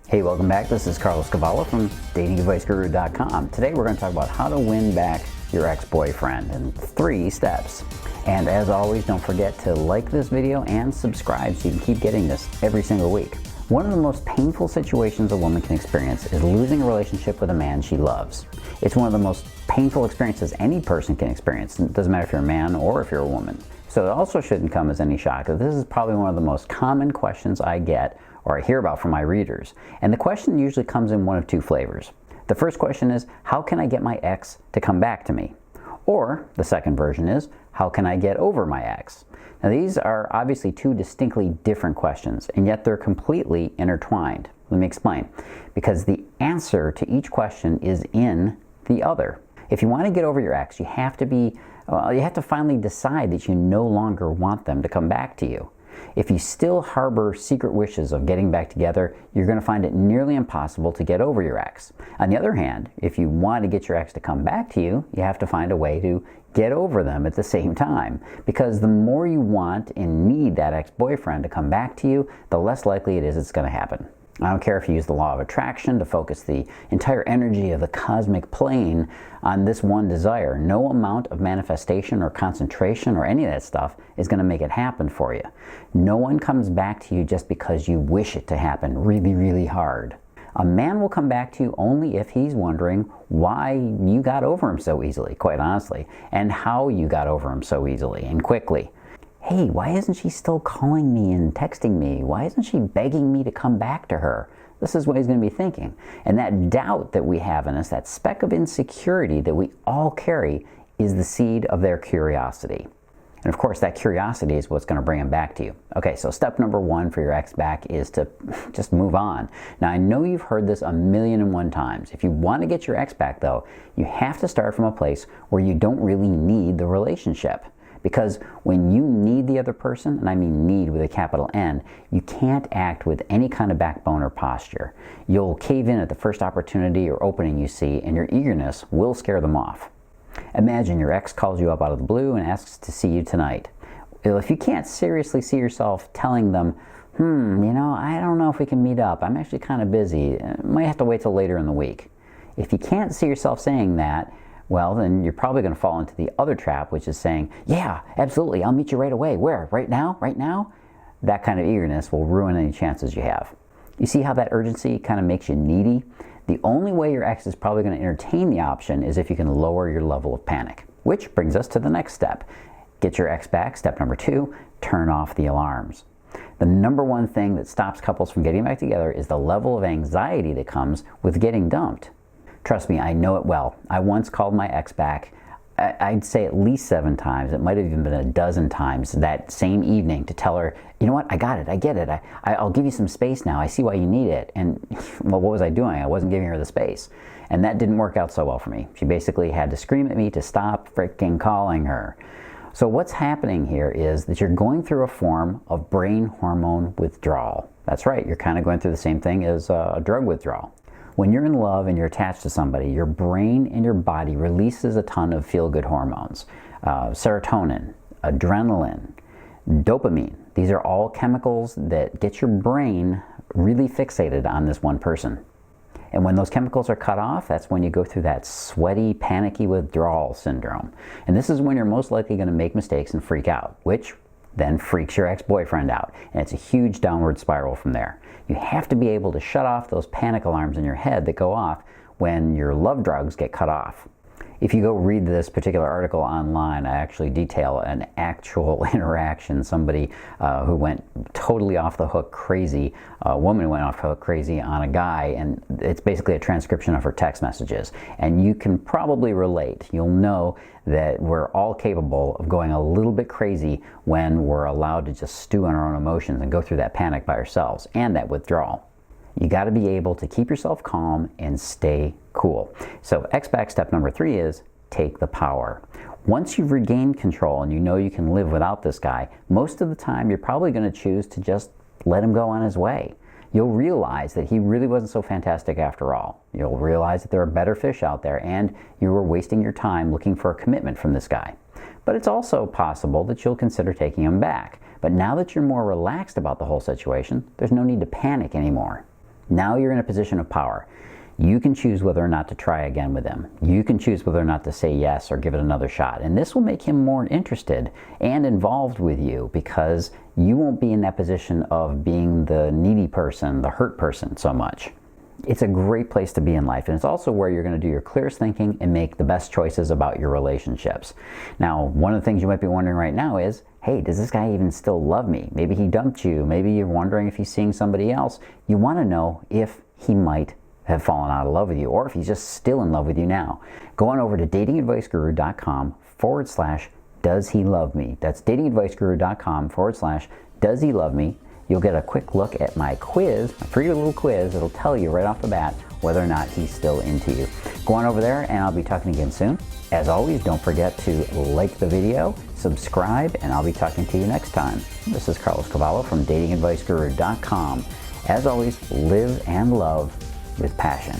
Hey, welcome back. This is Cavallo from datingadviceguru.com. Today we're going to talk about how to win back your ex-boyfriend in 3 steps. And as always, don't forget to like this video and subscribe so you can keep getting this every single week. One of the most painful situations a woman can experience is losing a relationship with a man she loves. It's one of the most painful experiences any person can experience. It doesn't matter if you're a man or if you're a woman. So it also shouldn't come as any shock that this is probably one of the most common questions I get or I hear about from my readers. And the question usually comes in one of 2 flavors. The first question is, how can I get my ex to come back to me? Or the second version is, how can I get over my ex? Now these are obviously 2 distinctly different questions, and yet they're completely intertwined. Let me explain. Because the answer to each question is in the other. If you want to get over your ex, you have to finally decide that you no longer want them to come back to you. If you still harbor secret wishes of getting back together, you're going to find it nearly impossible to get over your ex. On the other hand, if you want to get your ex to come back to you, you have to find a way to get over them at the same time. Because the more you want and need that ex-boyfriend to come back to you, the less likely it is it's going to happen. I don't care if you use the law of attraction to focus the entire energy of the cosmic plane on this one desire. No amount of manifestation or concentration or any of that stuff is going to make it happen for you. No one comes back to you just because you wish it to happen really, really hard. A man will come back to you only if he's wondering why you got over him so easily, quite honestly, and how you got over him so easily and quickly. Hey, why isn't she still calling me and texting me? Why isn't she begging me to come back to her? This is what he's going to be thinking. And that doubt that we have in us, that speck of insecurity that we all carry, is the seed of their curiosity. And of course, that curiosity is what's going to bring him back to you. Okay, so step number 1 for your ex back is to just move on. Now, I know you've heard this 1,000,001 times. If you want to get your ex back, though, you have to start from a place where you don't really need the relationship. Because when you need the other person, and I mean need with a capital N, you can't act with any kind of backbone or posture. You'll cave in at the first opportunity or opening you see, and your eagerness will scare them off. Imagine your ex calls you up out of the blue and asks to see you tonight. Well, if you can't seriously see yourself telling them, I don't know if we can meet up. I'm actually kind of busy. Might have to wait till later in the week. If you can't see yourself saying that, well, then you're probably going to fall into the other trap, which is saying, yeah, absolutely, I'll meet you right away. Where? Right now? Right now? That kind of eagerness will ruin any chances you have. You see how that urgency kind of makes you needy? The only way your ex is probably going to entertain the option is if you can lower your level of panic. Which brings us to the next step. Get your ex back. Step number 2, turn off the alarms. The number 1 thing that stops couples from getting back together is the level of anxiety that comes with getting dumped. Trust me, I know it well. I once called my ex back, I'd say at least 7 times. It might have even been a dozen times that same evening to tell her, you know what, I got it, I get it. I'll give you some space now. I see why you need it. And well, what was I doing? I wasn't giving her the space. And that didn't work out so well for me. She basically had to scream at me to stop freaking calling her. So what's happening here is that you're going through a form of brain hormone withdrawal. That's right, you're kind of going through the same thing as a drug withdrawal. When you're in love and you're attached to somebody, your brain and your body releases a ton of feel-good hormones. Serotonin, adrenaline, dopamine. These are all chemicals that get your brain really fixated on this one person. And when those chemicals are cut off, that's when you go through that sweaty, panicky withdrawal syndrome. And this is when you're most likely going to make mistakes and freak out, which then freaks your ex-boyfriend out. And it's a huge downward spiral from there. You have to be able to shut off those panic alarms in your head that go off when your love drugs get cut off. If you go read this particular article online, I actually detail an actual interaction. Somebody who went totally off the hook crazy, a woman who went off the hook crazy on a guy, and it's basically a transcription of her text messages. And you can probably relate. You'll know that we're all capable of going a little bit crazy when we're allowed to just stew on our own emotions and go through that panic by ourselves and that withdrawal. You got to be able to keep yourself calm and stay cool. So ex-back step number 3 is take the power. Once you've regained control and you know you can live without this guy, most of the time you're probably going to choose to just let him go on his way. You'll realize that he really wasn't so fantastic after all. You'll realize that there are better fish out there and you were wasting your time looking for a commitment from this guy. But it's also possible that you'll consider taking him back. But now that you're more relaxed about the whole situation, there's no need to panic anymore. Now you're in a position of power. You can choose whether or not to try again with him. You can choose whether or not to say yes or give it another shot. And this will make him more interested and involved with you, because you won't be in that position of being the needy person, the hurt person so much. It's a great place to be in life, and it's also where you're going to do your clearest thinking and make the best choices about your relationships. Now, one of the things you might be wondering right now is, hey, does this guy even still love me? Maybe he dumped you. Maybe you're wondering if he's seeing somebody else. You want to know if he might have fallen out of love with you, or if he's just still in love with you now. Go on over to datingadviceguru.com/does he love me. That's datingadviceguru.com/does he love me. You'll get a quick look at my quiz, my free little quiz. It'll tell you right off the bat whether or not he's still into you. Go on over there, and I'll be talking again soon. As always, don't forget to like the video, subscribe, and I'll be talking to you next time. This is Carlos Cavallo from datingadviceguru.com. As always, live and love with passion.